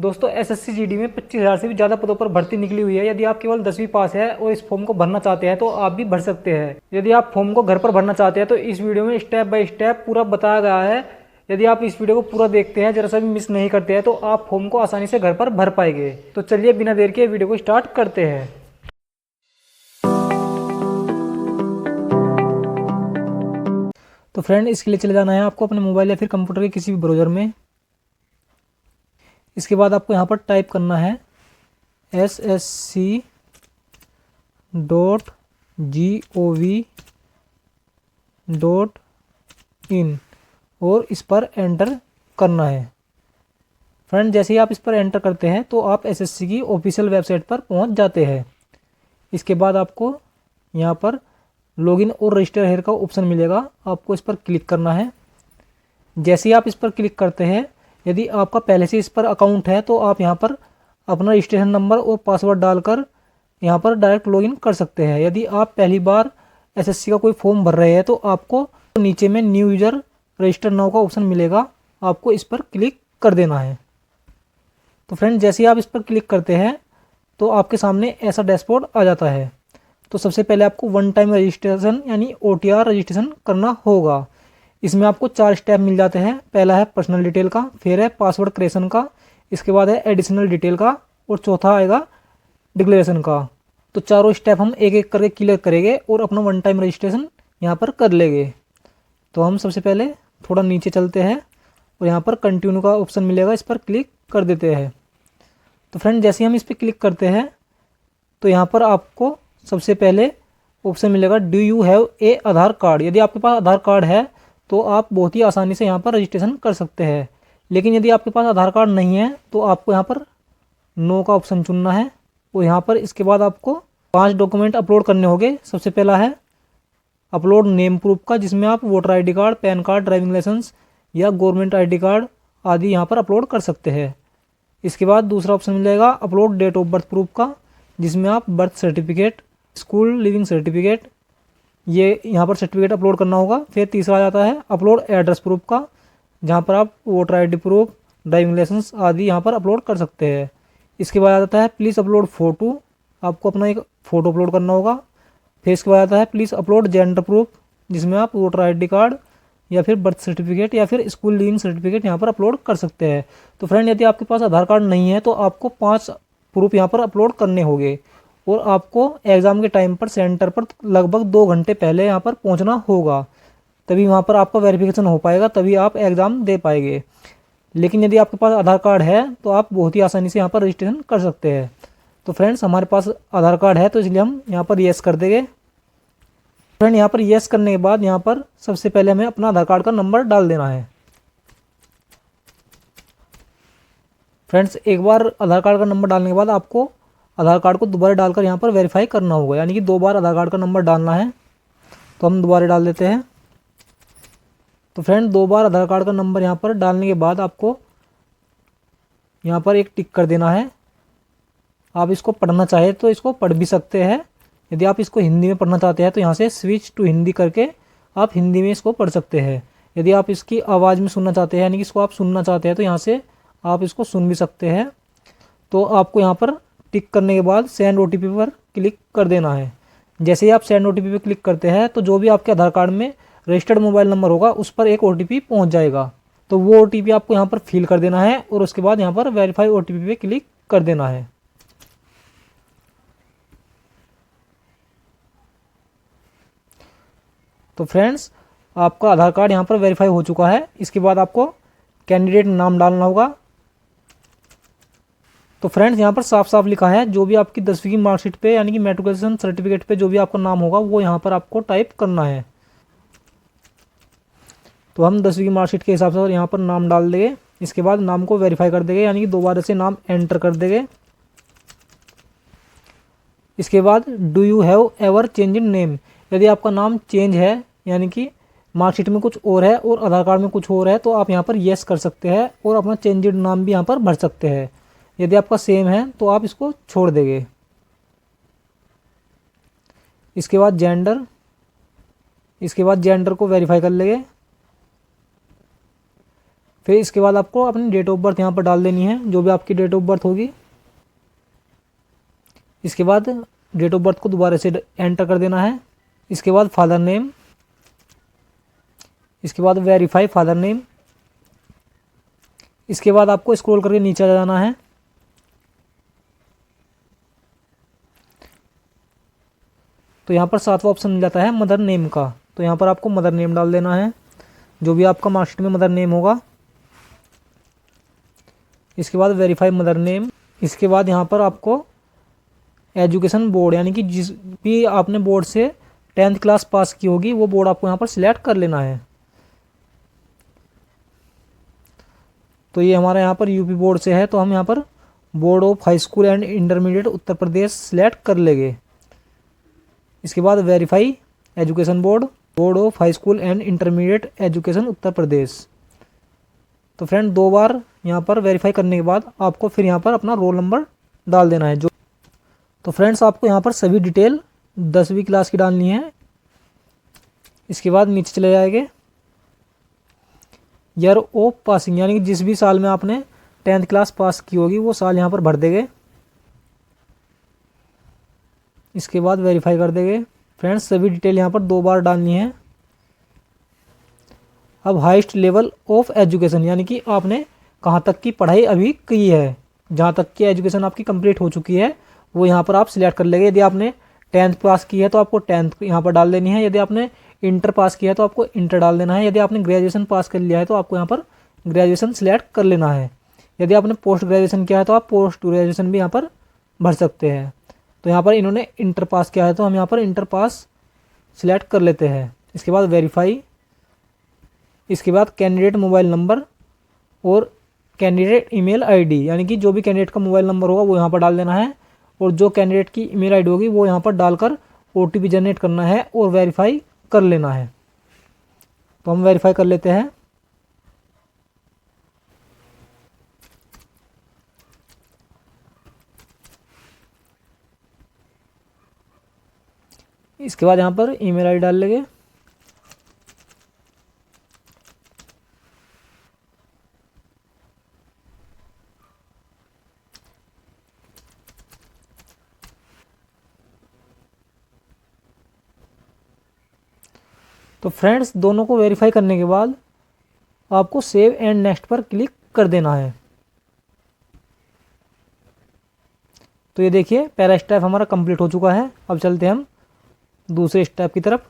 दोस्तों SSC GD में 25,000 से भी ज़्यादा पदों पर भर्ती निकली हुई है। यदि आप केवल 10वीं पास है और इस फॉर्म को भरना चाहते हैं तो आप भी भर सकते हैं। यदि आप फॉर्म को घर पर भरना चाहते हैं तो इस वीडियो में स्टेप बाय स्टेप पूरा बताया गया है। यदि आप इस वीडियो को पूरा देखते हैं, जरा सा भी मिस नहीं करते हैं, तो आप फॉर्म को आसानी से घर पर भर पाएंगे। तो चलिए बिना देर के वीडियो को स्टार्ट करते हैं। तो फ्रेंड, इसके लिए चले जाना है आपको अपने मोबाइल या फिर कंप्यूटर के किसी भी ब्राउज़र में। इसके बाद आपको यहाँ पर टाइप करना है ssc.gov.in और इस पर एंटर करना है। फ्रेंड, जैसे ही आप इस पर एंटर करते हैं तो आप एसएससी की ऑफिशियल वेबसाइट पर पहुंच जाते हैं। इसके बाद आपको यहाँ पर लॉगिन और रजिस्टर हेयर का ऑप्शन मिलेगा, आपको इस पर क्लिक करना है। जैसे ही आप इस पर क्लिक करते हैं, यदि आपका पहले से इस पर अकाउंट है तो आप यहाँ पर अपना रजिस्ट्रेशन नंबर और पासवर्ड डालकर यहाँ पर डायरेक्ट लॉगिन कर सकते हैं। यदि आप पहली बार एसएससी का कोई फॉर्म भर रहे हैं तो आपको नीचे में न्यू यूज़र रजिस्टर नाउ का ऑप्शन मिलेगा, आपको इस पर क्लिक कर देना है। तो फ्रेंड, जैसे ही आप इस पर क्लिक करते हैं तो आपके सामने ऐसा डैशबोर्ड आ जाता है। तो सबसे पहले आपको वन टाइम रजिस्ट्रेशन यानी OTR रजिस्ट्रेशन करना होगा। इसमें आपको 4 स्टेप मिल जाते हैं। पहला है पर्सनल डिटेल का, फिर है पासवर्ड क्रिएशन का, इसके बाद है एडिशनल डिटेल का और चौथा आएगा डिक्लेरेशन का। तो चारों स्टेप हम एक एक करके क्लियर करेंगे और अपना वन टाइम रजिस्ट्रेशन यहाँ पर कर लेंगे। तो हम सबसे पहले थोड़ा नीचे चलते हैं और यहाँ पर कंटिन्यू का ऑप्शन मिलेगा, इस पर क्लिक कर देते हैं। तो फ्रेंड, जैसे ही हम इस पर क्लिक करते हैं तो यहाँ पर आपको सबसे पहले ऑप्शन मिलेगा do you have a Aadhaar card. यदि आपके पास आधार कार्ड है तो आप बहुत ही आसानी से यहाँ पर रजिस्ट्रेशन कर सकते हैं। लेकिन यदि आपके पास आधार कार्ड नहीं है तो आपको यहाँ पर नो का ऑप्शन चुनना है और यहाँ पर इसके बाद आपको 5 डॉक्यूमेंट अपलोड करने होंगे। सबसे पहला है अपलोड नेम प्रूफ का, जिसमें आप voter ID card, PAN card, driving licence या गवर्नमेंट ID कार्ड आदि यहाँ पर अपलोड कर सकते हैं। इसके बाद दूसरा ऑप्शन मिलेगा upload date of birth proof का, जिसमें आप birth certificate, school leaving certificate, ये यहाँ पर सर्टिफिकेट अपलोड करना होगा। फिर तीसरा आ जाता है अपलोड एड्रेस प्रूफ का, जहाँ पर आप voter ID proof, driving licence आदि यहाँ पर अपलोड कर सकते हैं। इसके बाद आ जाता है प्लीज़ अपलोड फ़ोटो, आपको अपना एक फ़ोटो अपलोड करना होगा। फिर इसके बाद आता है प्लीज़ अपलोड जेंडर प्रूफ, जिसमें आप वोटर ID कार्ड या फिर बर्थ सर्टिफिकेट या फिर स्कूल लिविंग सर्टिफिकेट यहाँ पर अपलोड कर सकते हैं। तो फ्रेंड, यदि आपके पास आधार कार्ड नहीं है तो आपको 5 प्रूफ यहाँ पर अपलोड करने होंगे और आपको एग्ज़ाम के टाइम पर सेंटर पर लगभग 2 घंटे पहले यहाँ पर पहुँचना होगा, तभी वहाँ पर आपका वेरिफिकेशन हो पाएगा, तभी आप एग्ज़ाम दे पाएंगे। लेकिन यदि आपके पास आधार कार्ड है तो आप बहुत ही आसानी से यहाँ पर रजिस्ट्रेशन कर सकते हैं। तो फ्रेंड्स, हमारे पास आधार कार्ड है तो इसलिए हम यहाँ पर येस कर देंगे। फ्रेंड, यहाँ पर येस करने के बाद यहाँ पर सबसे पहले हमें अपना आधार कार्ड का नंबर डाल देना है। फ्रेंड्स, एक बार आधार कार्ड का नंबर डालने के बाद आपको आधार कार्ड को दोबारा डालकर यहाँ पर वेरीफाई करना होगा, यानी कि 2 बार आधार कार्ड का नंबर डालना है। तो हम दोबारा डाल देते हैं। तो फ्रेंड, 2 बार आधार कार्ड का नंबर यहाँ पर डालने के बाद आपको यहाँ पर एक टिक कर देना है। आप इसको पढ़ना चाहे तो इसको पढ़ भी सकते हैं। यदि आप इसको हिंदी में पढ़ना चाहते हैं तो यहाँ से स्विच टू हिंदी करके आप हिंदी में इसको पढ़ सकते हैं। यदि आप इसकी आवाज़ में सुनना चाहते हैं, यानी कि इसको आप सुनना चाहते हैं, तो यहाँ से आप इसको सुन भी सकते हैं। तो आपको यहाँ पर टिक करने के बाद सेंड OTP पर क्लिक कर देना है। जैसे ही आप सेंड OTP पर क्लिक करते हैं तो जो भी आपके आधार कार्ड में रजिस्टर्ड मोबाइल नंबर होगा उस पर एक OTP पहुँच जाएगा। तो वो OTP आपको यहाँ पर फिल कर देना है और उसके बाद यहाँ पर वेरीफाई OTP पे क्लिक कर देना है। तो फ्रेंड्स, आपका आधार कार्ड यहाँ पर वेरीफाई हो चुका है। इसके बाद आपको कैंडिडेट नाम डालना होगा। तो फ्रेंड्स, यहाँ पर साफ साफ लिखा है जो भी आपकी 10वीं की मार्कशीट पे यानी कि मेट्रिकुलेशन सर्टिफिकेट पे जो भी आपका नाम होगा वो यहाँ पर आपको टाइप करना है। तो हम 10वीं की मार्कशीट के हिसाब से यहाँ पर नाम डाल देंगे। इसके बाद नाम को वेरीफाई कर देंगे, यानी कि दोबारा से नाम एंटर कर देंगे। इसके बाद do you have ever change in name, यदि आपका नाम चेंज है यानी कि मार्कशीट में कुछ और है और आधार कार्ड में कुछ और है तो आप यहाँ पर येस कर सकते हैं और अपना चेंज्ड नाम भी यहाँ पर भर सकते हैं। यदि आपका सेम है तो आप इसको छोड़ देंगे। इसके बाद जेंडर को वेरीफाई कर लेंगे। फिर इसके बाद आपको अपनी डेट ऑफ बर्थ यहाँ पर डाल देनी है, जो भी आपकी डेट ऑफ बर्थ होगी। इसके बाद डेट ऑफ बर्थ को दोबारा से एंटर कर देना है। इसके बाद फादर नेम, इसके बाद वेरीफाई फादर नेम। इसके बाद आपको स्क्रॉल करके नीचे आ जाना है। तो यहाँ पर 7वां ऑप्शन मिल जाता है मदर नेम का, तो यहाँ पर आपको मदर नेम डाल देना है, जो भी आपका मार्कशीट में मदर नेम होगा। इसके बाद वेरीफाई मदर नेम। इसके बाद यहाँ पर आपको एजुकेशन बोर्ड, यानी कि जिस भी आपने बोर्ड से 10th क्लास पास की होगी वो बोर्ड आपको यहाँ पर सिलेक्ट कर लेना है। तो ये हमारा यहाँ पर यूपी बोर्ड से है, तो हम यहाँ पर board of high school and intermediate Uttar Pradesh select कर लेंगे। इसके बाद verify education board, board of high school and intermediate education Uttar Pradesh. तो फ्रेंड 2 बार यहाँ पर वेरीफाई करने के बाद आपको फिर यहाँ पर अपना रोल नंबर डाल देना है। जो तो फ्रेंड्स आपको यहाँ पर सभी डिटेल 10वीं क्लास की डालनी है। इसके बाद नीचे चले जाएंगे, ईयर ऑफ पासिंग, यानी कि जिस भी साल में आपने 10th क्लास पास की होगी वो साल यहाँ पर भर देंगे। इसके बाद वेरीफाई कर देंगे। फ्रेंड्स सभी डिटेल यहाँ पर 2 बार डालनी है। अब हाईएस्ट लेवल ऑफ एजुकेशन, यानी कि आपने कहाँ तक की पढ़ाई अभी की है, जहाँ तक की एजुकेशन आपकी कंप्लीट हो चुकी है वो यहाँ पर आप सिलेक्ट कर लेंगे। यदि आपने 10th पास की है तो आपको 10th यहाँ पर डाल देनी है। यदि आपने इंटर पास किया है तो आपको इंटर डाल देना है। यदि आपने ग्रेजुएशन पास कर लिया है तो आपको यहाँ पर ग्रेजुएशन सिलेक्ट कर लेना है। यदि आपने पोस्ट ग्रेजुएशन किया है तो आप पोस्ट ग्रेजुएशन भी यहाँ पर भर सकते हैं। तो यहाँ पर इन्होंने इंटर पास किया है तो हम यहाँ पर इंटर पास सिलेक्ट कर लेते हैं। इसके बाद वेरीफाई। इसके बाद कैंडिडेट मोबाइल नंबर और कैंडिडेट ईमेल आईडी, यानी कि जो भी कैंडिडेट का मोबाइल नंबर होगा वो यहाँ पर डाल देना है और जो कैंडिडेट की ईमेल आईडी होगी वो यहाँ पर डालकर ओटीपी जनरेट करना है और वेरीफाई कर लेना है। तो हम वेरीफाई कर लेते हैं। इसके बाद यहाँ पर ईमेल आईडी डाल लेंगे। तो फ्रेंड्स दोनों को वेरीफाई करने के बाद आपको सेव एंड नेक्स्ट पर क्लिक कर देना है। तो ये देखिए पहला स्टेप हमारा कंप्लीट हो चुका है। अब चलते हैं हम दूसरे स्टेप की तरफ।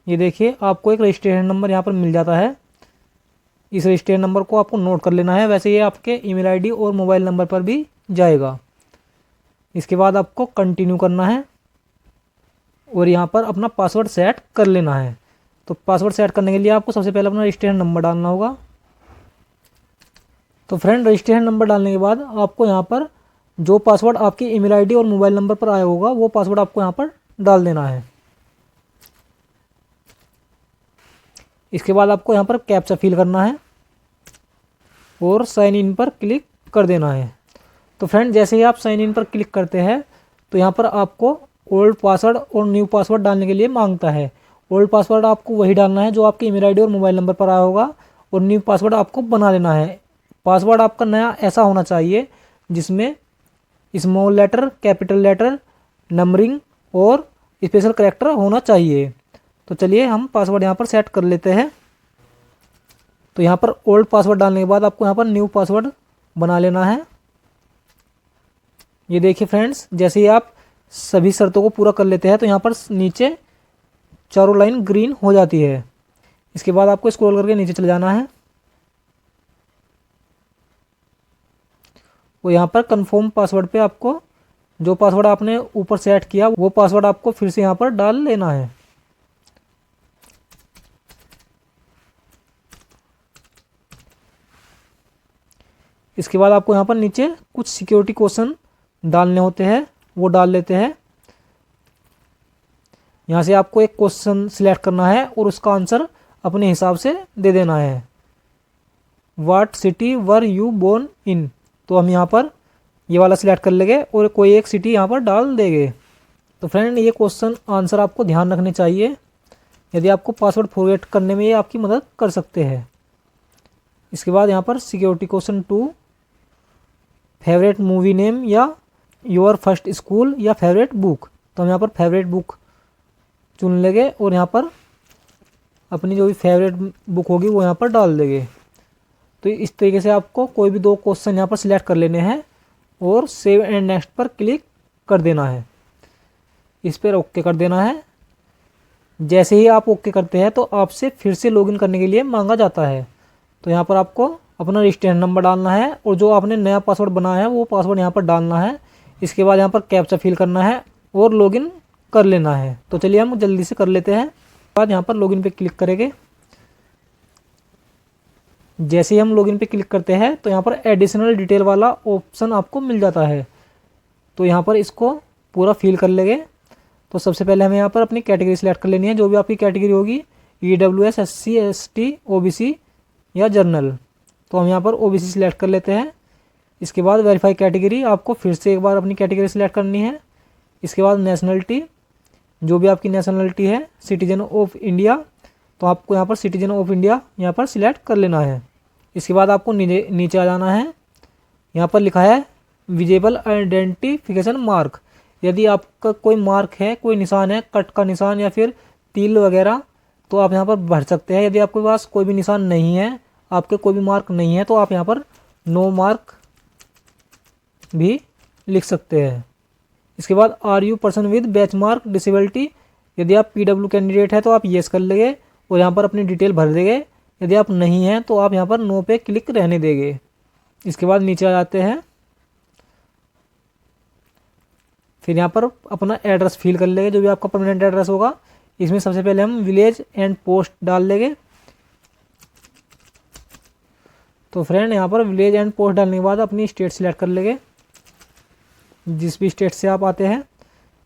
ये देखिए आपको एक रजिस्ट्रेशन नंबर यहाँ पर मिल जाता है। इस रजिस्ट्रेशन नंबर को आपको नोट कर लेना है, वैसे ये आपके ईमेल आईडी और मोबाइल नंबर पर भी जाएगा। इसके बाद आपको कंटिन्यू करना है और यहाँ पर अपना पासवर्ड सेट कर लेना है। तो पासवर्ड सेट करने के लिए आपको सबसे पहले अपना रजिस्ट्रेशन नंबर डालना होगा। तो फ्रेंड रजिस्ट्रेशन नंबर डालने के बाद आपको यहाँ पर जो पासवर्ड आपकी ईमेल आईडी और मोबाइल नंबर पर आया होगा वो पासवर्ड आपको यहाँ पर डाल देना है। इसके बाद आपको यहाँ पर कैप्चा फिल करना है और साइन इन पर क्लिक कर देना है। तो फ्रेंड जैसे ही आप साइन इन पर क्लिक करते हैं तो यहाँ पर आपको ओल्ड पासवर्ड और न्यू पासवर्ड डालने के लिए मांगता है। ओल्ड पासवर्ड आपको वही डालना है जो आपकी ईमेल आईडी और मोबाइल नंबर पर आया होगा और न्यू पासवर्ड आपको बना लेना है। पासवर्ड आपका नया ऐसा होना चाहिए जिसमें small letter, capital letter, numbering और स्पेशल कैरेक्टर होना चाहिए। तो चलिए हम पासवर्ड यहाँ पर सेट कर लेते हैं। तो यहाँ पर ओल्ड पासवर्ड डालने के बाद आपको यहाँ पर न्यू पासवर्ड बना लेना है। ये देखिए फ्रेंड्स जैसे ही आप सभी शर्तों को पूरा कर लेते हैं तो यहाँ पर नीचे चारों लाइन ग्रीन हो जाती है। इसके बाद आपको स्क्रॉल करके नीचे चले जाना है और यहाँ पर कंफर्म पासवर्ड पे आपको जो पासवर्ड आपने ऊपर सेट किया वो पासवर्ड आपको फिर से यहाँ पर डाल लेना है। इसके बाद आपको यहाँ पर नीचे कुछ सिक्योरिटी क्वेश्चन डालने होते हैं, वो डाल लेते हैं। यहाँ से आपको एक क्वेश्चन सिलेक्ट करना है और उसका आंसर अपने हिसाब से दे देना है। What city were you born in, तो हम यहाँ पर ये वाला सिलेक्ट कर लेंगे और कोई एक सिटी यहाँ पर डाल देंगे। तो फ्रेंड ये क्वेश्चन आंसर आपको ध्यान रखने चाहिए, यदि आपको पासवर्ड फॉरगेट करने में ये आपकी मदद कर सकते हैं। इसके बाद यहाँ पर security question 2, favourite movie name या योर फर्स्ट स्कूल या फेवरेट बुक। तो हम यहाँ पर फेवरेट बुक चुन लेंगे और यहाँ पर अपनी जो भी फेवरेट बुक होगी वो यहाँ पर डाल देंगे। तो इस तरीके से आपको कोई भी 2 क्वेश्चन यहाँ पर सिलेक्ट कर लेने हैं और सेव एंड नेक्स्ट पर क्लिक कर देना है। इस पर ओके कर देना है। जैसे ही आप ओके करते हैं तो आपसे फिर से लॉगिन करने के लिए मांगा जाता है। तो यहाँ पर आपको अपना रजिस्ट्रेशन नंबर डालना है और जो आपने नया पासवर्ड बनाया है वो पासवर्ड यहाँ पर डालना है। इसके बाद यहाँ पर कैप्चा फिल करना है और लॉगिन कर लेना है। तो चलिए हम जल्दी से कर लेते हैं। बाद यहाँ पर लॉगिन पे क्लिक करेंगे। जैसे ही हम लॉगिन पे क्लिक करते हैं तो यहाँ पर एडिशनल डिटेल वाला ऑप्शन आपको मिल जाता है। तो यहाँ पर इसको पूरा फिल कर लेंगे। तो सबसे पहले हमें यहाँ पर अपनी कैटेगरी सिलेक्ट कर लेनी है, जो भी आपकी कैटेगरी होगी, EWS, SC, ST, OBC या जनरल। तो हम यहाँ पर OBC सिलेक्ट कर लेते हैं। इसके बाद वेरीफाई कैटेगरी, आपको फिर से एक बार अपनी कैटेगरी सिलेक्ट करनी है। इसके बाद नेशनलिटी, जो भी आपकी नेशनलिटी है, सिटीजन ऑफ इंडिया, तो आपको यहाँ पर सिटीजन ऑफ इंडिया यहाँ पर सिलेक्ट कर लेना है। इसके बाद आपको नीचे आ जाना है। यहाँ पर लिखा है विजिबल आइडेंटिफिकेशन मार्क। यदि आपका कोई मार्क है, कोई निशान है, कट का निशान या फिर तिल वगैरह, तो आप यहाँ पर भर सकते हैं। यदि आपके पास कोई भी निशान नहीं है, आपके कोई भी मार्क नहीं है, तो आप यहाँ पर नो मार्क भी लिख सकते हैं। इसके बाद are you person with benchmark disability, यदि आप PW कैंडिडेट है तो आप येस कर लेंगे और यहाँ पर अपनी डिटेल भर देंगे। यदि आप नहीं हैं तो आप यहाँ पर नो पे क्लिक रहने देंगे। इसके बाद नीचे आ जाते हैं। फिर यहाँ पर अपना एड्रेस फिल कर लेंगे, जो भी आपका परमानेंट एड्रेस होगा। इसमें सबसे पहले हम विलेज एंड पोस्ट डाल लेंगे। तो फ्रेंड यहाँ पर विलेज एंड पोस्ट डालने के बाद अपनी स्टेट सिलेक्ट कर लेंगे, जिस भी स्टेट से आप आते हैं।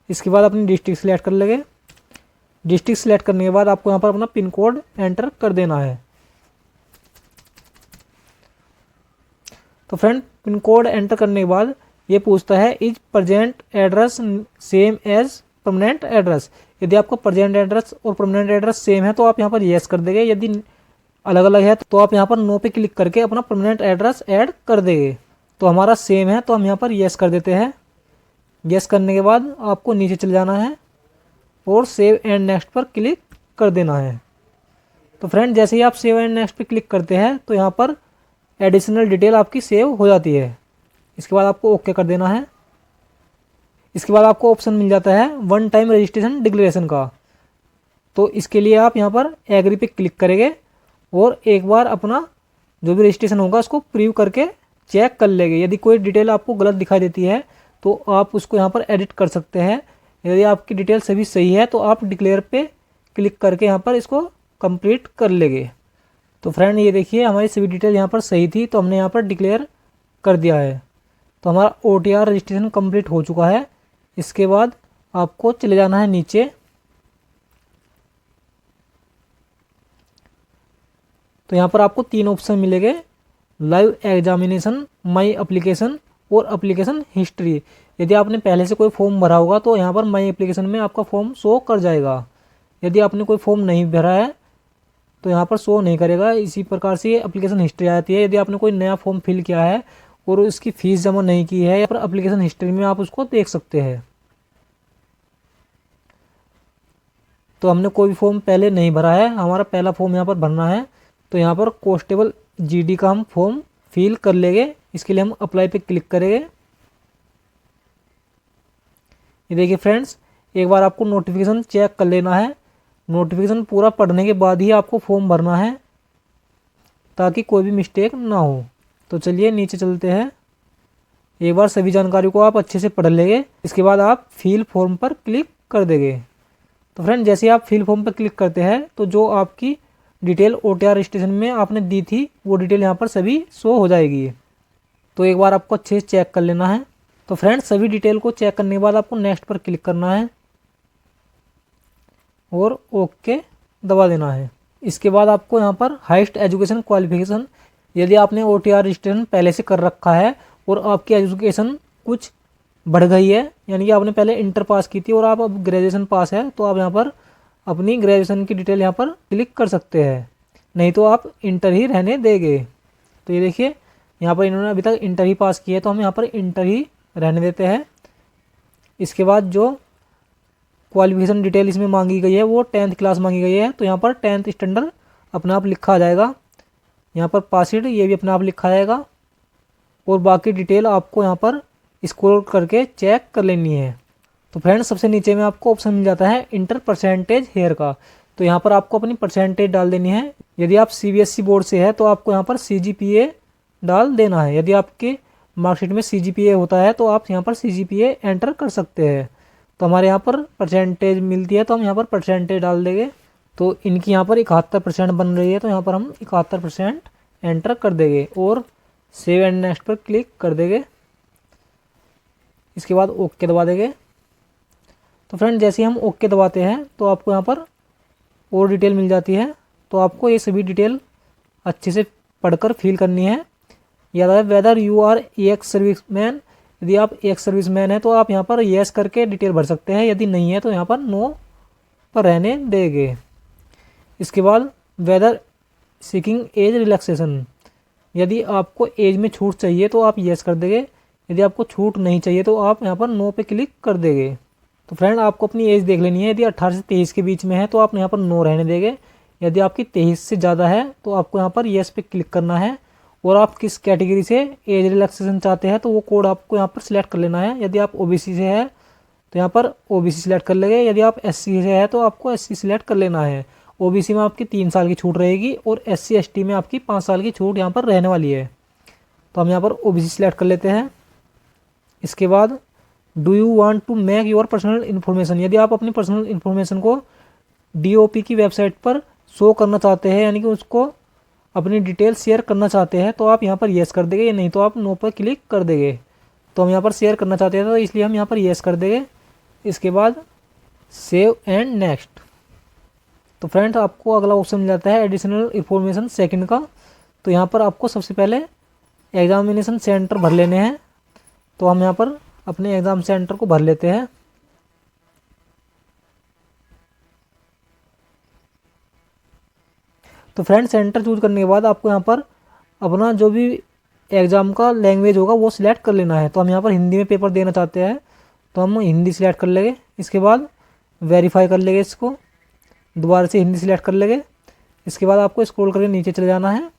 इसके बाद अपनी डिस्ट्रिक्ट सिलेक्ट कर लेंगे। डिस्ट्रिक्ट सिलेक्ट करने के बाद आपको यहाँ पर अपना पिन कोड एंटर कर देना है। तो फ्रेंड पिन कोड एंटर करने के बाद ये पूछता है is present address same as permanent address. यदि आपका प्रेजेंट एड्रेस और परमानेंट एड्रेस सेम है तो आप यहाँ पर येस कर देंगे। यदि अलग अलग है तो आप यहाँ पर नो पे क्लिक करके अपना परमानेंट एड्रेस ऐड कर देंगे। तो हमारा सेम है तो हम यहाँ पर येस कर देते हैं। येस करने के बाद आपको नीचे चले जाना है और सेव एंड नेक्स्ट पर क्लिक कर देना है। तो फ्रेंड जैसे ही आप सेव एंड नेक्स्ट पे क्लिक करते हैं तो यहाँ पर एडिशनल डिटेल आपकी सेव हो जाती है। इसके बाद आपको ओके कर देना है। इसके बाद आपको ऑप्शन मिल जाता है वन टाइम रजिस्ट्रेशन डिक्लेरेशन का। तो इसके लिए आप यहाँ पर एग्री पे क्लिक करेंगे और एक बार अपना जो भी रजिस्ट्रेशन होगा उसको प्रीव्यू करके चेक कर लेंगे। यदि कोई डिटेल आपको गलत दिखाई देती है तो आप उसको यहाँ पर एडिट कर सकते हैं। यदि आपकी डिटेल सभी सही है तो आप डिक्लेयर पे क्लिक करके यहाँ पर इसको कंप्लीट कर लेंगे। तो फ्रेंड ये देखिए हमारी सभी डिटेल यहाँ पर सही थी, तो हमने यहाँ पर डिक्लेयर कर दिया है। तो हमारा OTR रजिस्ट्रेशन कंप्लीट हो चुका है। इसके बाद आपको चले जाना है नीचे। तो यहाँ पर आपको 3 ऑप्शन मिलेंगे, लाइव एग्जामिनेशन, माई एप्लीकेशन और एप्लीकेशन हिस्ट्री। यदि आपने पहले से कोई फॉर्म भरा होगा तो यहाँ पर माई एप्लीकेशन में आपका फॉर्म शो कर जाएगा। यदि आपने कोई फॉर्म नहीं भरा है तो यहाँ पर शो नहीं करेगा। इसी प्रकार से ये एप्लीकेशन हिस्ट्री आती है। यदि आपने कोई नया फॉर्म फिल किया है और उसकी फ़ीस जमा नहीं की है, या फिर एप्लीकेशन हिस्ट्री में आप उसको देख सकते हैं। तो हमने कोई भी फॉर्म पहले नहीं भरा है, हमारा पहला फॉर्म यहाँ पर भरना है। तो यहाँ पर कांस्टेबल GD का हम फॉर्म फिल कर लेंगे। इसके लिए हम अप्लाई पे क्लिक करेंगे। ये देखिए फ्रेंड्स, एक बार आपको नोटिफिकेशन चेक कर लेना है। नोटिफिकेशन पूरा पढ़ने के बाद ही आपको फॉर्म भरना है ताकि कोई भी मिस्टेक ना हो। तो चलिए नीचे चलते हैं। एक बार सभी जानकारी को आप अच्छे से पढ़ लेंगे। इसके बाद आप फिल फॉर्म पर क्लिक कर देंगे। तो फ्रेंड जैसे ही आप फिल फॉर्म पर क्लिक करते हैं तो जो आपकी डिटेल OTR रजिस्ट्रेशन में आपने दी थी वो डिटेल यहाँ पर सभी शो हो जाएगी। तो एक बार आपको अच्छे से चेक कर लेना है। तो फ्रेंड्स सभी डिटेल को चेक करने के बाद आपको नेक्स्ट पर क्लिक करना है और ओके दबा देना है। इसके बाद आपको यहाँ पर हाईएस्ट एजुकेशन क्वालिफिकेशन, यदि आपने OTR रजिस्ट्रेशन पहले से कर रखा है और आपकी एजुकेशन कुछ बढ़ गई है, यानी कि आपने पहले इंटर पास की थी और आप अब ग्रेजुएशन पास है, तो आप यहाँ पर अपनी ग्रेजुएशन की डिटेल यहाँ पर क्लिक कर सकते हैं। नहीं तो आप इंटर ही रहने देंगे। तो ये देखिए यहाँ पर इन्होंने अभी तक इंटर ही पास की है, तो हम यहाँ पर इंटर ही रहने देते हैं। इसके बाद जो क्वालिफिकेशन डिटेल इसमें मांगी गई है वो 10th क्लास मांगी गई है, तो यहाँ पर 10th स्टैंडर्ड अपने आप लिखा आ जाएगा। यहाँ पर पासिड ये भी अपने आप लिखा जाएगा, और बाकी डिटेल आपको यहाँ पर स्क्रॉल करके चेक कर लेनी है। तो फ्रेंड्स सबसे नीचे में आपको ऑप्शन मिल जाता है इंटर परसेंटेज हेयर का, तो यहाँ पर आपको अपनी परसेंटेज डाल देनी है। यदि आप CBSE बोर्ड से है तो आपको यहाँ पर CGPA डाल देना है। यदि आपके मार्कशीट में CGPA होता है तो आप यहाँ पर CGPA एंटर कर सकते हैं। तो हमारे यहाँ पर परसेंटेज मिलती है तो हम यहाँ पर परसेंटेज डाल देंगे। तो इनकी यहाँ पर 71% बन रही है, तो यहाँ पर हम 71% एंटर कर देंगे और सेव एंड नेक्स्ट पर क्लिक कर देंगे। इसके बाद ओके दबा देंगे। तो फ्रेंड जैसे ही हम ओके दबाते हैं तो आपको यहाँ पर और डिटेल मिल जाती है, तो आपको ये सभी डिटेल अच्छे से पढ़कर फिल करनी है। याद है whether you are ex serviceman, यदि आप एक सर्विसमैन है तो आप यहाँ पर येस करके डिटेल भर सकते हैं, यदि नहीं है तो यहाँ पर नो पर रहने देंगे। इसके बाद वेदर सीकिंग एज रिलैक्सेशन, यदि आपको एज में छूट चाहिए तो आप येस कर देंगे, यदि आपको छूट नहीं चाहिए तो आप यहाँ पर नो पे क्लिक कर देंगे। तो फ्रेंड आपको अपनी एज देख लेनी है, यदि 18 से 23 के बीच में है तो आप यहाँ पर नो रहने देंगे, यदि आपकी 23 से ज़्यादा है तो आपको यहाँ पर येस पे क्लिक करना है। और आप किस कैटेगरी से एज रिलैक्सेशन चाहते हैं तो वो कोड आपको यहाँ पर सिलेक्ट कर लेना है। यदि आप OBC से है तो यहाँ पर OBC सिलेक्ट कर लेंगे, यदि आप SC से है तो आपको SC सिलेक्ट कर लेना है। OBC में आपकी 3 साल की छूट रहेगी और SC ST में आपकी 5 साल की छूट यहाँ पर रहने वाली है। तो हम यहाँ पर OBC सिलेक्ट कर लेते हैं। इसके बाद do you want to make your personal information, यदि आप अपनी पर्सनल इन्फॉर्मेशन को DOP की वेबसाइट पर शो करना चाहते हैं, यानी कि उसको अपनी डिटेल शेयर करना चाहते हैं, तो आप यहाँ पर येस कर देंगे, नहीं तो आप नो पर क्लिक कर देंगे। तो हम यहाँ पर शेयर करना चाहते हैं तो इसलिए हम यहाँ पर येस कर देंगे। इसके बाद सेव एंड नेक्स्ट। तो फ्रेंड्स आपको अगला ऑप्शन मिल जाता है एडिशनल इन्फॉर्मेशन सेकंड का। तो यहाँ पर आपको सबसे पहले एग्जामिनेशन सेंटर भर लेने हैं, तो हम यहाँ पर अपने एग्ज़ाम सेंटर को भर लेते हैं। तो फ्रेंड सेंटर चूज करने के बाद आपको यहाँ पर अपना जो भी एग्ज़ाम का लैंग्वेज होगा वो सिलेक्ट कर लेना है। तो हम यहाँ पर हिंदी में पेपर देना चाहते हैं तो हम हिंदी सिलेक्ट कर लेंगे। इसके बाद वेरीफाई कर लेंगे, इसको दोबारा से हिंदी सिलेक्ट कर लेंगे। इसके बाद आपको स्क्रॉल करके नीचे चले जाना है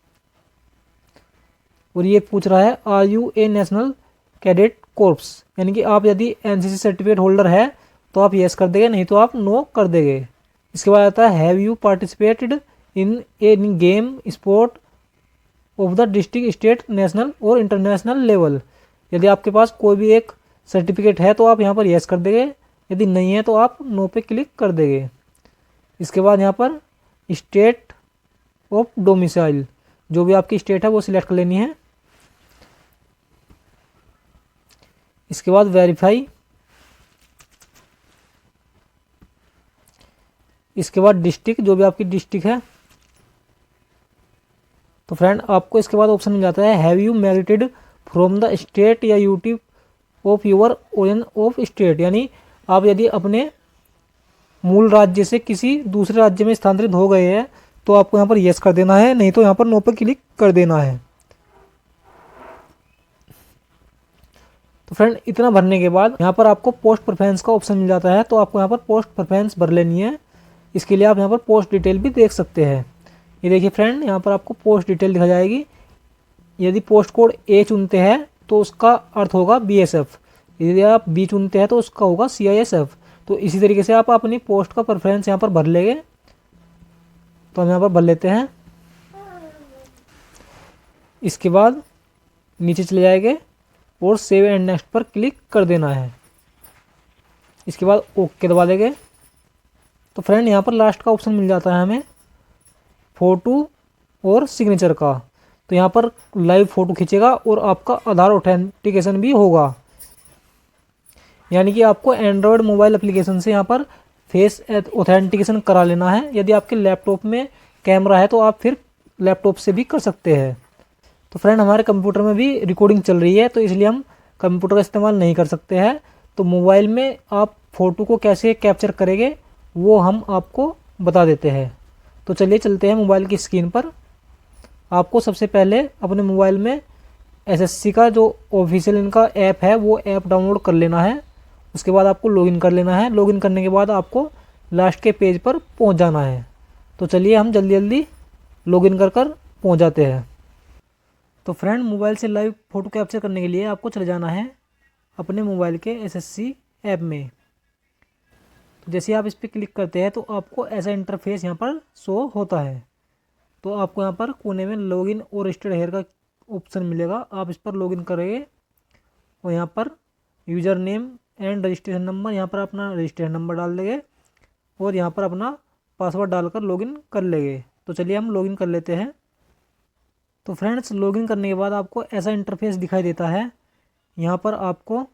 और ये पूछ रहा है are you a national cadet corps, यानी कि आप यदि NCC सर्टिफिकेट होल्डर है तो आप येस कर देंगे, नहीं तो आप नो कर देंगे। इसके बाद आता है have you participated in A game sport of the district state national और इंटरनेशनल लेवल, यदि आपके पास कोई भी एक सर्टिफिकेट है तो आप यहाँ पर येस कर देंगे, यदि नहीं है तो आप नो पे क्लिक कर देंगे। इसके बाद यहाँ पर स्टेट ऑफ डोमिसाइल, जो भी आपकी स्टेट है वो सिलेक्ट कर लेनी है। इसके बाद वेरीफाई। इसके बाद डिस्ट्रिक्ट, जो भी आपकी डिस्ट्रिक्ट है। तो फ्रेंड आपको इसके बाद ऑप्शन मिल जाता है have you merited from the state या UT of your origin of state, यानी आप यदि अपने मूल राज्य से किसी दूसरे राज्य में स्थानांतरित हो गए हैं तो आपको यहाँ पर येस कर देना है, नहीं तो यहाँ पर नो पर क्लिक कर देना है। तो फ्रेंड इतना भरने के बाद यहाँ पर आपको पोस्ट प्रेफरेंस का ऑप्शन मिल जाता है, तो आपको यहाँ पर पोस्ट प्रेफरेंस भर लेनी है। इसके लिए आप यहाँ पर पोस्ट डिटेल भी देख सकते हैं। ये देखिए फ्रेंड यहाँ पर आपको पोस्ट डिटेल दिखा जाएगी। यदि पोस्ट कोड A चुनते हैं तो उसका अर्थ होगा BSF, यदि आप B चुनते हैं तो उसका होगा CISF। तो इसी तरीके से आप अपनी पोस्ट का प्रेफरेंस यहाँ पर भर लेंगे। तो हम यहाँ पर भर लेते हैं। इसके बाद नीचे चले जाएंगे और सेव एंड नेक्स्ट पर क्लिक कर देना है। इसके बाद ओके दबा देंगे। तो फ्रेंड यहाँ पर लास्ट का ऑप्शन मिल जाता है हमें फ़ोटो और सिग्नेचर का। तो यहाँ पर लाइव फ़ोटो खींचेगा और आपका आधार ऑथेंटिकेशन भी होगा, यानी कि आपको एंड्रॉयड मोबाइल एप्लीकेशन से यहाँ पर फेस ऑथेंटिकेशन करा लेना है। यदि आपके लैपटॉप में कैमरा है तो आप फिर लैपटॉप से भी कर सकते हैं। तो फ्रेंड हमारे कंप्यूटर में भी रिकॉर्डिंग चल रही है, तो इसलिए हम कंप्यूटर का इस्तेमाल नहीं कर सकते हैं। तो मोबाइल में आप फ़ोटो को कैसे कैप्चर करेंगे वो हम आपको बता देते हैं। तो चलिए चलते हैं मोबाइल की स्क्रीन पर। आपको सबसे पहले अपने मोबाइल में एसएससी का जो ऑफिशियल इनका ऐप है वो ऐप डाउनलोड कर लेना है। उसके बाद आपको लॉगिन कर लेना है। लॉगिन करने के बाद आपको लास्ट के पेज पर पहुंच जाना है। तो चलिए हम जल्दी जल्दी लॉगिन कर कर पहुँच जाते हैं। तो फ्रेंड, मोबाइल से लाइव फ़ोटो कैप्चर करने के लिए आपको चले जाना है अपने मोबाइल के एसएससी ऐप में। तो जैसे आप इस पर क्लिक करते हैं तो आपको ऐसा इंटरफेस यहाँ पर शो होता है। तो आपको यहाँ पर कोने में लॉगिन और रजिस्टर्ड हेयर का ऑप्शन मिलेगा। आप इस पर लॉगिन करेंगे और यहाँ पर user name and registration number, यहाँ पर अपना रजिस्ट्रेशन नंबर डाल देंगे और यहाँ पर अपना पासवर्ड डालकर लॉगिन कर लेंगे। तो चलिए हम लॉगिन कर लेते हैं। तो फ्रेंड्स, लॉगिन करने के बाद आपको ऐसा इंटरफेस दिखाई देता है। यहाँ पर आपको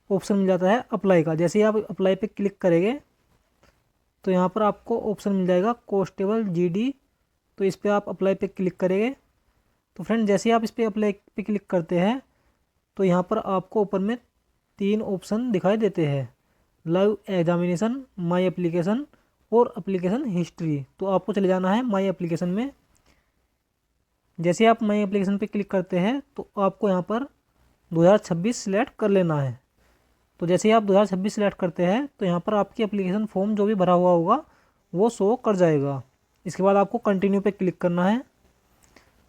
ऑप्शन मिल जाता है अप्लाई का। जैसे ही आप अप्लाई पे क्लिक करेंगे तो यहाँ पर आपको ऑप्शन मिल जाएगा कांस्टेबल जीडी। तो इस पर आप अप्लाई पे क्लिक करेंगे। तो फ्रेंड, जैसे ही आप इस पर अप्लाई पे क्लिक करते हैं तो यहाँ पर आपको ऊपर में 3 ऑप्शन दिखाई देते हैं, लाइव एग्जामिनेशन, माई एप्लीकेशन और एप्लीकेशन हिस्ट्री। तो आपको चले जाना है माई एप्लीकेशन में। जैसे आप माई एप्लीकेशन पे क्लिक करते हैं तो आपको यहाँ पर 2026 सिलेक्ट कर लेना है। तो जैसे ही आप 2026 सिलेक्ट करते हैं तो यहाँ पर आपकी एप्लीकेशन फॉर्म जो भी भरा हुआ होगा वो शो कर जाएगा। इसके बाद आपको कंटिन्यू पे क्लिक करना है।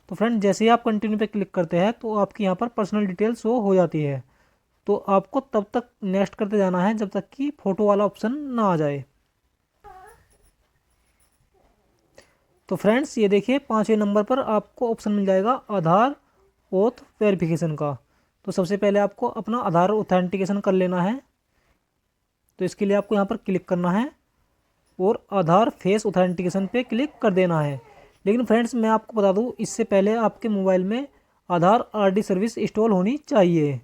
तो फ्रेंड, जैसे ही आप कंटिन्यू पे क्लिक करते हैं तो आपकी यहाँ पर पर्सनल डिटेल शो हो जाती है। तो आपको तब तक नेक्स्ट करते जाना है जब तक कि फ़ोटो वाला ऑप्शन ना आ जाए। तो फ्रेंड्स, ये देखिए 5वें नंबर पर आपको ऑप्शन मिल जाएगा आधार ओथ वेरिफिकेशन का। तो सबसे पहले आपको अपना आधार ऑथेंटिकेशन कर लेना है। तो इसके लिए आपको यहाँ पर क्लिक करना है और आधार फेस ऑथेंटिकेशन पे क्लिक कर देना है। लेकिन फ्रेंड्स, मैं आपको बता दूँ, इससे पहले आपके मोबाइल में आधार आरडी सर्विस इंस्टॉल होनी चाहिए।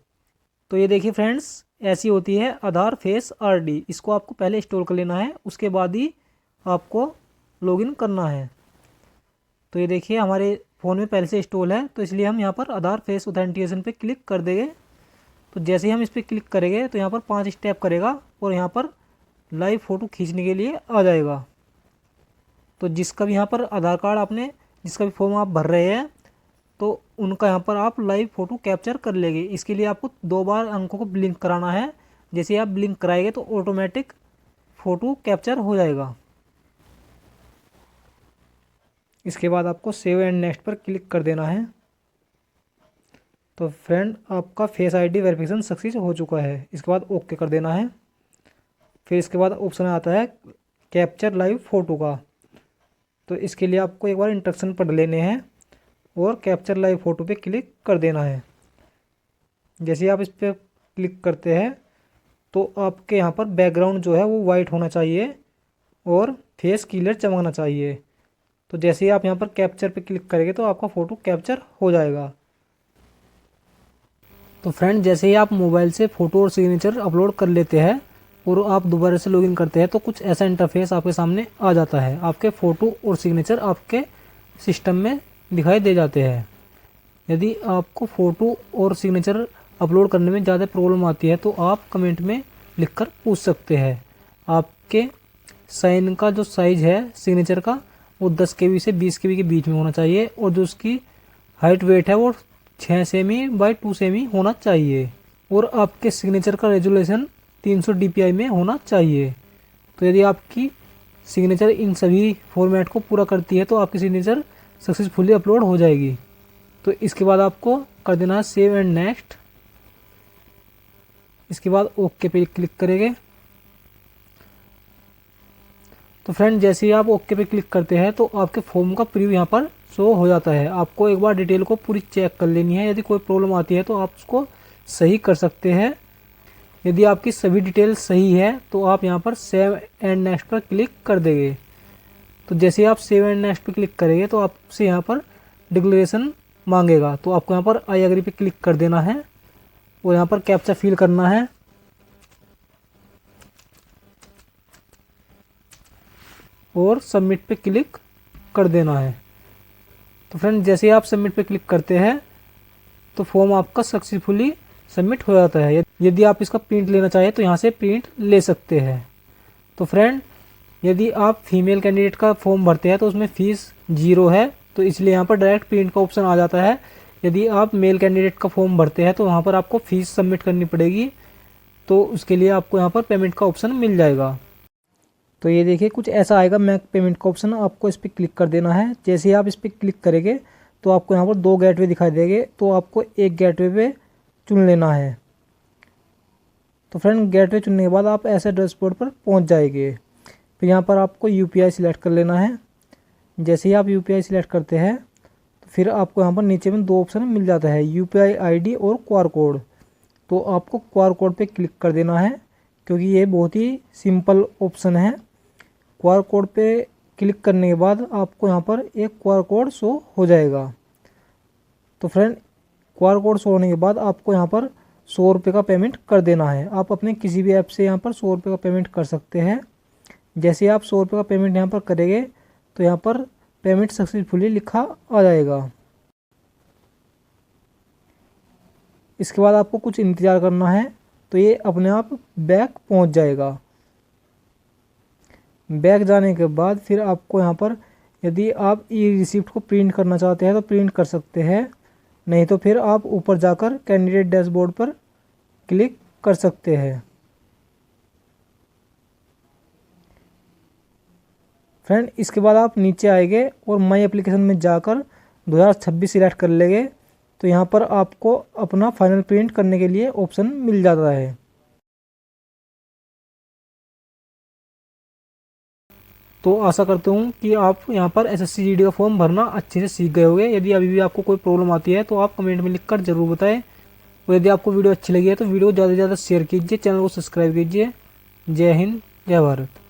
तो ये देखिए फ्रेंड्स, ऐसी होती है आधार फेस आरडी। इसको आपको पहले इंस्टॉल कर लेना है, उसके बाद ही आपको लॉगिन करना है। तो ये देखिए हमारे फ़ोन में पहले से इंस्टॉल है, तो इसलिए हम यहाँ पर आधार फेस ऑथेंटिकेशन पे क्लिक कर देंगे। तो जैसे ही हम इस पर क्लिक करेंगे तो यहाँ पर 5 स्टेप करेगा और यहाँ पर लाइव फ़ोटो खींचने के लिए आ जाएगा। तो जिसका भी यहाँ पर आधार कार्ड आपने जिसका भी फॉर्म आप भर रहे हैं तो उनका यहाँ पर आप लाइव फ़ोटो कैप्चर कर लेंगे। इसके लिए आपको 2 बार अंकों को ब्लिंक कराना है। जैसे ही आप ब्लिंक कराएंगे तो ऑटोमेटिक फ़ोटो कैप्चर हो जाएगा। इसके बाद आपको सेव एंड नेक्स्ट पर क्लिक कर देना है। तो फ्रेंड, आपका फेस आईडी वेरिफिकेशन सक्सेस हो चुका है। इसके बाद ओके कर देना है। फिर इसके बाद ऑप्शन आता है कैप्चर लाइव फ़ोटो का। तो इसके लिए आपको एक बार इंस्ट्रक्शन पढ़ लेने हैं और कैप्चर लाइव फ़ोटो पे क्लिक कर देना है। जैसे आप इस पर क्लिक करते हैं तो आपके यहाँ पर बैकग्राउंड जो है वो वाइट होना चाहिए और फेस क्लियर चमकना चाहिए। तो जैसे ही आप यहाँ पर कैप्चर पे क्लिक करेंगे तो आपका फ़ोटो कैप्चर हो जाएगा। तो फ्रेंड, जैसे ही आप मोबाइल से फ़ोटो और सिग्नेचर अपलोड कर लेते हैं और आप दोबारा से लॉगिन करते हैं तो कुछ ऐसा इंटरफेस आपके सामने आ जाता है। आपके फ़ोटो और सिग्नेचर आपके सिस्टम में दिखाई दे जाते हैं। यदि आपको फ़ोटो और सिग्नेचर अपलोड करने में ज़्यादा प्रॉब्लम आती है तो आप कमेंट में लिखकर पूछ सकते हैं। आपके साइन का जो साइज़ है सिग्नेचर का वो 10 KB से 20 KB के बीच में होना चाहिए और जो उसकी हाइट वेट है वो 6 सेमी बाई 2 सेमी होना चाहिए और आपके सिग्नेचर का रेजोल्यूशन 300 DPI में होना चाहिए। तो यदि आपकी सिग्नेचर इन सभी फॉर्मेट को पूरा करती है तो आपकी सिग्नेचर सक्सेसफुली अपलोड हो जाएगी। तो इसके बाद आपको कर देना है सेव एंड नेक्स्ट। इसके बाद ओके पे क्लिक करेंगे। तो फ्रेंड, जैसे ही आप ओके पे क्लिक करते हैं तो आपके फॉर्म का प्रीव्यू यहाँ पर शो हो जाता है। आपको एक बार डिटेल को पूरी चेक कर लेनी है। यदि कोई प्रॉब्लम आती है तो आप उसको सही कर सकते हैं। यदि आपकी सभी डिटेल सही है तो आप यहाँ पर सेव एंड नेक्स्ट पर क्लिक कर देंगे। तो जैसे ही आप सेव एंड नेक्स्ट पर क्लिक करेंगे तो आपसे यहाँ पर डिक्लेरेशन मांगेगा। तो आपको यहाँ पर आई एग्री पे क्लिक कर देना है और यहाँ पर कैप्चा फिल करना है और सबमिट पे क्लिक कर देना है। तो फ्रेंड, जैसे ही आप सबमिट पे क्लिक करते हैं तो फॉर्म आपका सक्सेसफुली सबमिट हो जाता है। यदि आप इसका प्रिंट लेना चाहें तो यहाँ से प्रिंट ले सकते हैं। तो फ्रेंड, यदि आप फीमेल कैंडिडेट का फॉर्म भरते हैं तो उसमें फ़ीस 0 है तो इसलिए यहाँ पर डायरेक्ट प्रिंट का ऑप्शन आ जाता है। यदि आप मेल कैंडिडेट का फॉर्म भरते हैं तो वहाँ पर आपको फ़ीस सबमिट करनी पड़ेगी, तो उसके लिए आपको यहाँ पर पेमेंट का ऑप्शन मिल जाएगा। तो ये देखिए कुछ ऐसा आएगा मेक पेमेंट का ऑप्शन, आपको इस पर क्लिक कर देना है। जैसे ही आप इस पर क्लिक करेंगे तो आपको यहाँ पर 2 गेटवे दिखाई देंगे, तो आपको एक गेटवे पे चुन लेना है। तो फ्रेंड गेटवे चुनने के बाद आप ऐसे डैशबोर्ड पर पहुँच जाएंगे। फिर यहाँ पर आपको UPI सिलेक्ट कर लेना है। जैसे ही आप UPI सिलेक्ट करते हैं तो फिर आपको यहाँ पर नीचे में 2 ऑप्शन मिल जाता है, UPI ID और QR कोड। तो आपको QR कोड पे क्लिक कर देना है, क्योंकि ये बहुत ही सिंपल ऑप्शन है। QR कोड पे क्लिक करने के बाद आपको यहाँ पर एक QR कोड शो हो जाएगा। तो फ्रेंड QR कोड शो होने के बाद आपको यहाँ पर 100 रुपये का पेमेंट कर देना है। आप अपने किसी भी ऐप से यहाँ पर 100 रुपये का पेमेंट कर सकते हैं। जैसे आप 100 रुपये का पेमेंट यहाँ पर करेंगे तो यहाँ पर पेमेंट सक्सेसफुली लिखा आ जाएगा। इसके बाद आपको कुछ इंतज़ार करना है, तो ये अपने आप बैक पहुँच जाएगा। बैक जाने के बाद फिर आपको यहाँ पर यदि आप ई रिसिप्ट को प्रिंट करना चाहते हैं तो प्रिंट कर सकते हैं, नहीं तो फिर आप ऊपर जाकर कैंडिडेट डैशबोर्ड पर क्लिक कर सकते हैं। फ्रेंड इसके बाद आप नीचे आएंगे और माई एप्लीकेशन में जाकर 2026 सिलेक्ट कर लेंगे, तो यहाँ पर आपको अपना फाइनल प्रिंट करने के लिए ऑप्शन मिल जाता है। तो आशा करता हूँ कि आप यहाँ पर SSC GD का फॉर्म भरना अच्छे से सीख गए होंगे। यदि अभी भी आपको कोई प्रॉब्लम आती है तो आप कमेंट में लिखकर ज़रूर बताएं। और यदि आपको वीडियो अच्छी लगी है तो वीडियो ज़्यादा से ज़्यादा शेयर कीजिए, चैनल को सब्सक्राइब कीजिए। जय हिंद, जय भारत।